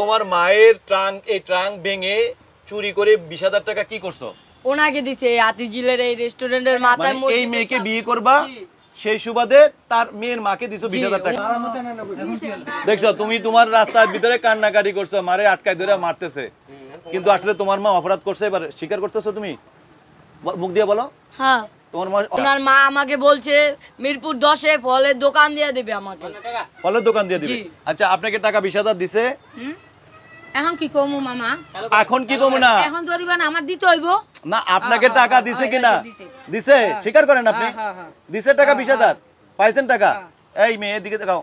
তোমার মায়ের ট্রাঙ্ক ভেঙে চুরি করে 20,000 টাকা কি করছো? ওনাকে দিছে আতিজিলের এই রেস্টুরেন্টের মাথায় এই মেয়েকে বিয়ে করবা সেই সুবাদে তার মেয়ের মাকে দিছো 20,000 টাকা। দেখছো তুমি তোমার রাস্তার ভিতরে কান্নাকাটি করছো, মারে আটকায় ধরে মারতেছে, কিন্তু আসলে তোমার মা অপরাধ করছে, এবার স্বীকার করতেছো তুমি? মুখ দিয়ে বলো। হ্যাঁ, তোমার মা ওনার মা আমাকে বলছে মিরপুর 10-এ ফলের দোকান দিয়ে দিবে আমাকে। ফলের দোকান দিয়ে দিবে? আচ্ছা, আপনাকে টাকা 20,000 দিছে, এখন কি কমু মামা? এখন কি কমু না? এখন জরিমানা আমার দিতে হইব না, আপনাকে টাকা দিছে কিনা? দিছে, স্বীকার করেন আপনি? দিছে টাকা 20,000 পাইছেন টাকা? এই মেয়ে দিকে দেখাও।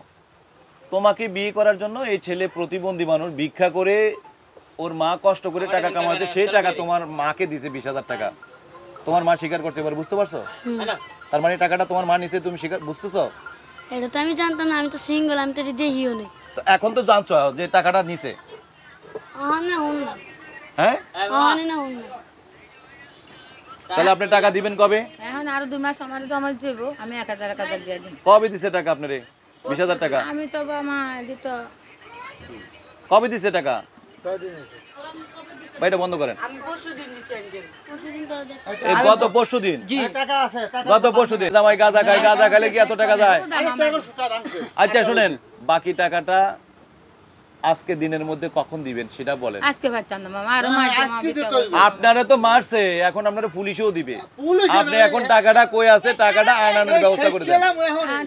তোমাকে বিয়ে করার জন্য এই ছেলে প্রতিবন্ধী মানুষ ভিক্ষা করে, ওর মা কষ্ট করে টাকা কামাচ্ছে, সেই টাকা তোমার মাকে দিছে 20,000 টাকা। তোমার মা স্বীকার করছে, এবার বুঝতে পারছো? তার মানে টাকাটা তোমার মা নিছে, তুমি স্বীকার বুঝতেছো? এটা তো আমি জানতাম না, আমি তো সিঙ্গেল, আমি তো দেখিও নেই। তো এখন তো জানছো যে টাকাটা নিছে। হ্যাঁ, তাহলে আপনি টাকা দিবেন কবে? এখন আরো 2 মাস আমারে তো আমার দেব, আমি 1000 দিয়ে দিই। কবে দিছে টাকা আপনারে 20,000 টাকা? আমি তো মামা দিত কবে দিছে টাকা? বাইটা বন্ধ করেন। আমি পরশুদিন দিছি আঙ্কেল। এই গত পরশুদিন? জি, টাকা আছে, টাকা গত পরশুদিন। জামাই গাঁজা খায়, গাঁজা খেলে কি এত টাকা যায়? আচ্ছা শুনেন, বাকি টাকাটা আজকে দিনের মধ্যে কখন দিবেন সেটা বলেন। আজকে পারতাম না মামা, আর মার আজকে দিতে হইবে। আপনারা তো মারছে, এখন আপনারা পুলিশেও দিবে। আপনি এখন টাকাটা কই আছে, টাকাটা আয়নানোর ব্যবস্থা করে দেন।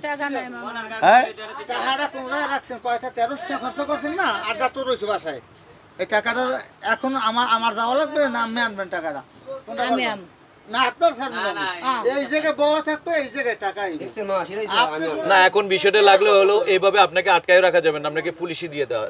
টাকা নাই মামা। হ্যাঁ, টাকাটা কোথায় রাখছেন? কয়টা 1300 টাকা খরচ করছেন না? আড্ডা তো রয়েছে বাসায়। এই টাকাটা এখন আমার যাওয়া লাগবে না আমি আনবেন টাকাটা? আমি আম না আপনার স্যার এই জায়গায় বওয়া থাকবে, এই জায়গায় টাকা আইবে। না এখন বিষয়টা লাগলে হলো এইভাবে আপনাকে আটকায় রাখা যাবে না, আপনাকে পুলিশে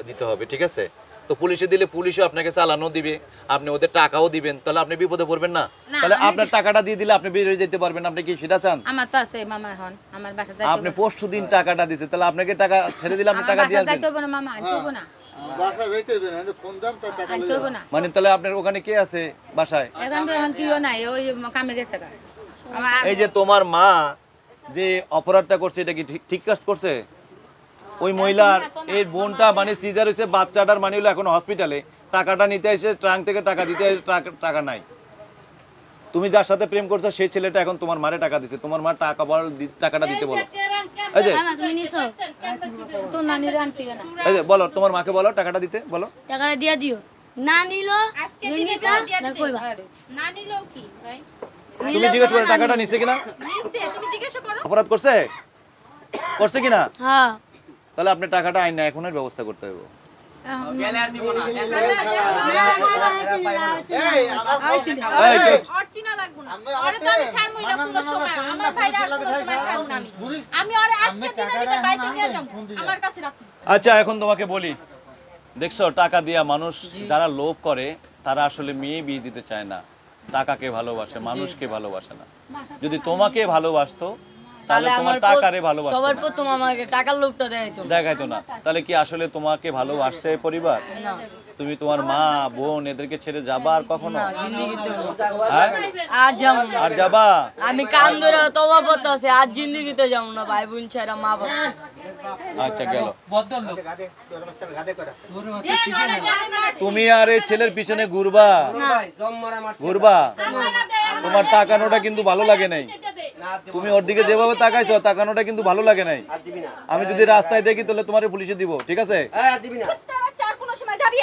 দিতে হবে, ঠিক আছে? তো পুলিশে দিলে পুলিশও আপনাকে চালানো দিবে, আপনি ওদের টাকাও দিবেন, তাহলে আপনি বিপদে পড়বেন না? তাহলে আপনার টাকাটা দিয়ে দিলে আপনি বের হয়ে যেতে পারবেন, আপনি কি সেটা চান? আমার তো আছে মামা, এখন আমার বাসাতে আপনি পরশুদিন টাকাটা দিয়েছে, তাহলে আপনাকে টাকা ছেড়ে দিলে আপনি টাকা দিয়ে আসবেন? যাইতে হবে না মামা, আনতে হবে না, বাসা যাইতে হইবে না, ফোন দাম তো টাকা আনতে হবে না। মানে তাহলে আপনার ওখানে কে আছে বাসায়? এখন কিও নাই, ওই কামে গেছে গা। আমার এই যে তোমার মা যে অপরাধটা করছে, এটা কি ঠিক কাজ করছে? ওই মহিলার এই বোনটা মানে সিজার হয়েছে, বাচ্চাটার মানে হলো এখন হসপিটালে, টাকাটা নিতে এসে ট্রাঙ্ক থেকে টাকা দিতে টাকা নাই। তুমি যার সাথে প্রেম করছো সেই ছেলেটা এখন তোমার মারে টাকা দিছে, তোমার মা টাকাটা দিতে বলো। এই যে না তুমি নিছো তো নানির আনতে না, এই যে বলো, তোমার মাকে বলো টাকাটা দিতে বলো। টাকাটা দিয়া দিও, না নিলো আজকে দিনে দিয়া দিতে না নিলেও কি ভাই? তুমি জিজ্ঞেস করো টাকাটা নিছে কিনা, নিছে, তুমি জিজ্ঞেস করো। অপরাধ করছে কিনা? হ্যাঁ, তাহলে আপনি টাকাটা আইন না এখনের ব্যবস্থা করতে হবে। অর্চিনা লাগবো না, আরে তো আমি ছাড়মই না পুরো সময়, আমার ভাইরা পুরো সময় ছাড়ব না আমি আরে আজকে দিনে দিতে বাইতে নিয়ে যাব, আমার কাছে রাখুন। আচ্ছা এখন তোমাকে বলি, দেখছো টাকা দিয়া মানুষ যারা লোভ করে তারা আসলে মেয়ে বিয়ে দিতে চায় না, টাকাকে ভালোবাসে, মানুষকে ভালোবাসে না। যদি তোমাকে ভালোবাসতো তাহলে তোমার টাকারে ভালোবাসতো, সবার প্রথম আমাকে টাকার লোভটা দেখাইতো না। তাহলে কি আসলে তোমাকে ভালোবাসছে পরিবার? তুমি তোমার মা বোন এদেরকে ছেড়ে যাবা আর কখনো? হ্যাঁ, আর যাবা? আমি কান ধরে তওবা করতেছি, আজ জিন্দেগিতে যাব না ভাই বোন ছাড়া, মা বাবা। আচ্ছা গেল। তুমি আর এই ছেলের পিছনে ঘুরবা? তোমার তাকানোটা কিন্তু ভালো লাগে নাই, তুমি ওর দিকে যেভাবে তাকাইছো তাকানোটা কিন্তু ভালো লাগে নাই। আমি যদি রাস্তায় দেখি তাহলে তোমার পুলিশে দিব, ঠিক আছে? চার কোনো সময় যাবি